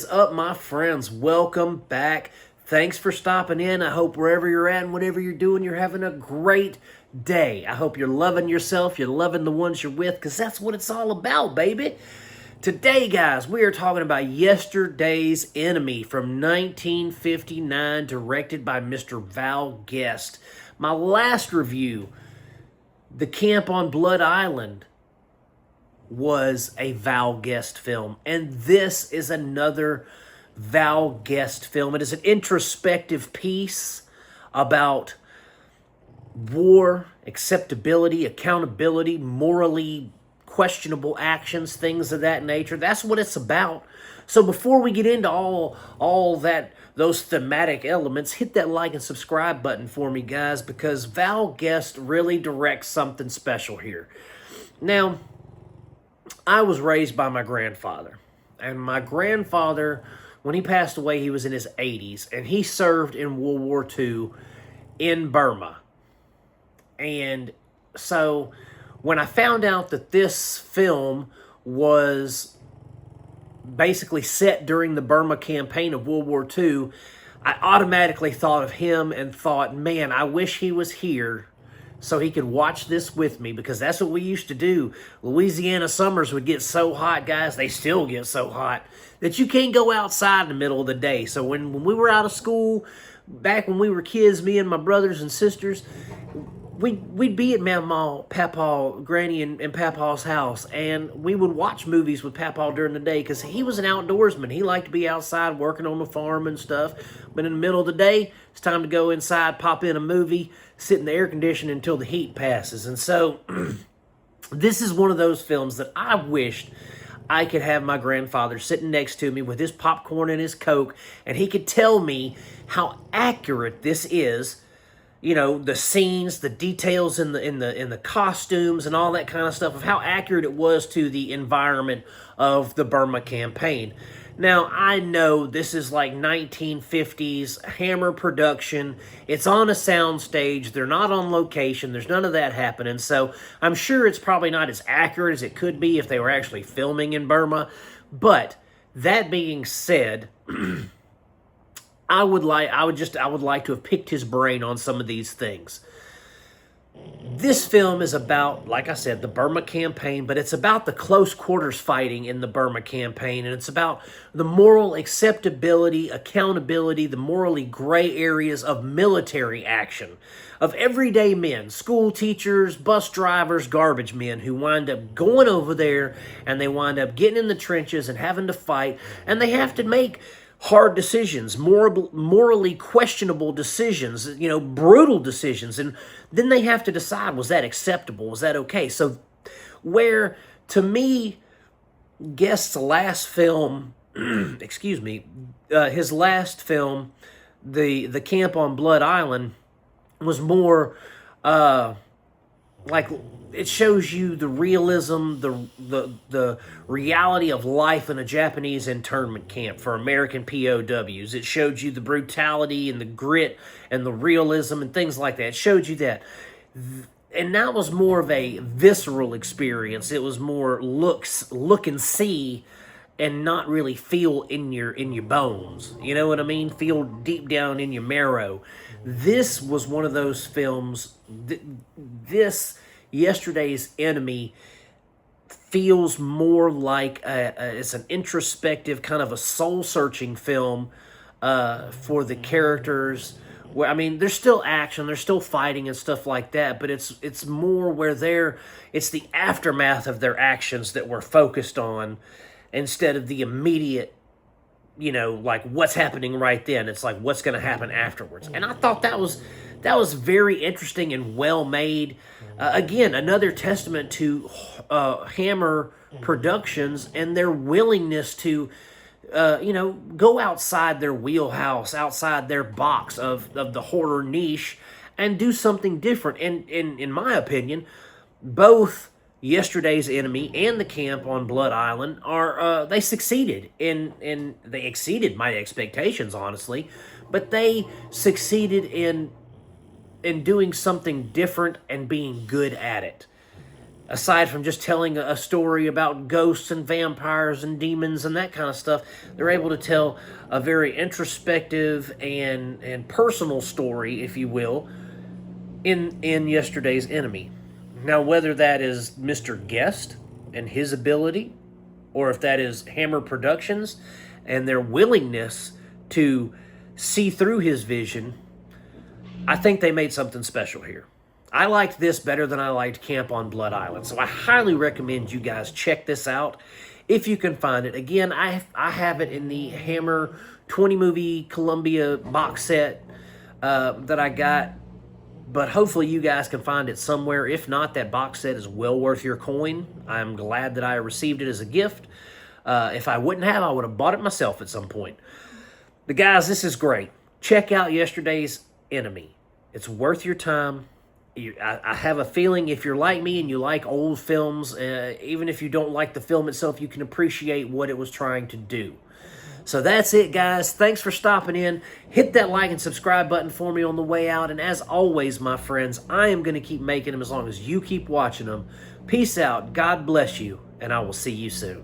up, my friends? Welcome back. Thanks for stopping in. I hope wherever you're at and whatever you're doing, you're having a great day. I hope you're loving yourself, you're loving the ones you're with, because that's what it's all about, baby. Today, guys, we are talking about Yesterday's Enemy from 1959, directed by Mr. Val Guest. My last review, The Camp on Blood Island, was a Val Guest film, and this is another Val Guest film. It is an introspective piece about war, acceptability, accountability, morally questionable actions, things of that nature. That's what it's about. So before we get into all that, those thematic elements, hit that like and subscribe button for me, guys, because Val Guest really directs something special here. Now, I was raised by my grandfather, and my grandfather, when he passed away, he was in his 80s, and he served in World War II in Burma. And so when I found out that this film was basically set during the Burma campaign of World War II, I automatically thought of him and thought, man, I wish he was here so he could watch this with me, because that's what we used to do. Louisiana summers would get so hot, guys, they still get so hot, that you can't go outside in the middle of the day. So when we were out of school, back when we were kids, me and my brothers and sisters, we'd be at Mama, Papa, Granny, and Papa's house, and we would watch movies with Papa during the day, because he was an outdoorsman. He liked to be outside working on the farm and stuff, but in the middle of the day, it's time to go inside, pop in a movie, sit in the air conditioner until the heat passes. And so this is one of those films that I wished I could have my grandfather sitting next to me with his popcorn and his Coke, and he could tell me how accurate this is. You know, the scenes, the details in the costumes and all that kind of stuff, of how accurate it was to the environment of the Burma campaign. Now, I know this is like 1950s Hammer production. It's on a sound stage. They're not on location. There's none of that happening. So I'm sure it's probably not as accurate as it could be if they were actually filming in Burma. But that being said, I would like to have picked his brain on some of these things. This film is about, like I said, the Burma campaign, but it's about the close quarters fighting in the Burma campaign, and it's about the moral acceptability, accountability, the morally gray areas of military action, of everyday men, school teachers, bus drivers, garbage men, who wind up going over there, and they wind up getting in the trenches and having to fight, and they have to make hard decisions, morally questionable decisions, you know, brutal decisions. And then they have to decide, was that acceptable? Was that okay? So where, to me, Guest's last film, excuse me, his last film, the Camp on Blood Island, was more like, it shows you the realism, the reality of life in a Japanese internment camp for American POWs. It showed you the brutality and the grit and the realism and things like that. It showed you that. And that was more of a visceral experience. It was more look and see, and not really feel in your bones. You know what I mean? Feel deep down in your marrow. This was one of those films. This Yesterday's Enemy feels more like it's an introspective, kind of a soul-searching film for the characters. Where, I mean, there's still action, there's still fighting and stuff like that, but it's more where it's the aftermath of their actions that we're focused on, instead of the immediate, you know, like what's happening right then. It's like what's going to happen afterwards. And I thought that was very interesting and well made. Again, another testament to Hammer Productions and their willingness to, you know, go outside their wheelhouse, outside their box of the horror niche, and do something different. And in my opinion, both Yesterday's Enemy and The Camp on Blood Island they succeeded and they exceeded my expectations, honestly, but they succeeded in doing something different and being good at it. aside from just telling a story about ghosts and vampires and demons and that kind of stuff, they're able to tell a very introspective and personal story, if you will, in Yesterday's Enemy. Now, whether that is Mr. Guest and his ability, or if that is Hammer Productions and their willingness to see through his vision, I think they made something special here. I liked this better than I liked Camp on Blood Island, so I highly recommend you guys check this out if you can find it. Again, I have it in the Hammer 20-movie Columbia box set that I got, but hopefully you guys can find it somewhere. If not, that box set is well worth your coin. I'm glad that I received it as a gift. If I wouldn't have, I would have bought it myself at some point. But guys, this is great. Check out Yesterday's Enemy. It's worth your time. I have a feeling if you're like me and you like old films, even if you don't like the film itself, you can appreciate what it was trying to do. So that's it, guys. Thanks for stopping in. Hit that like and subscribe button for me on the way out. And as always, my friends, I am going to keep making them as long as you keep watching them. Peace out. God bless you. And I will see you soon.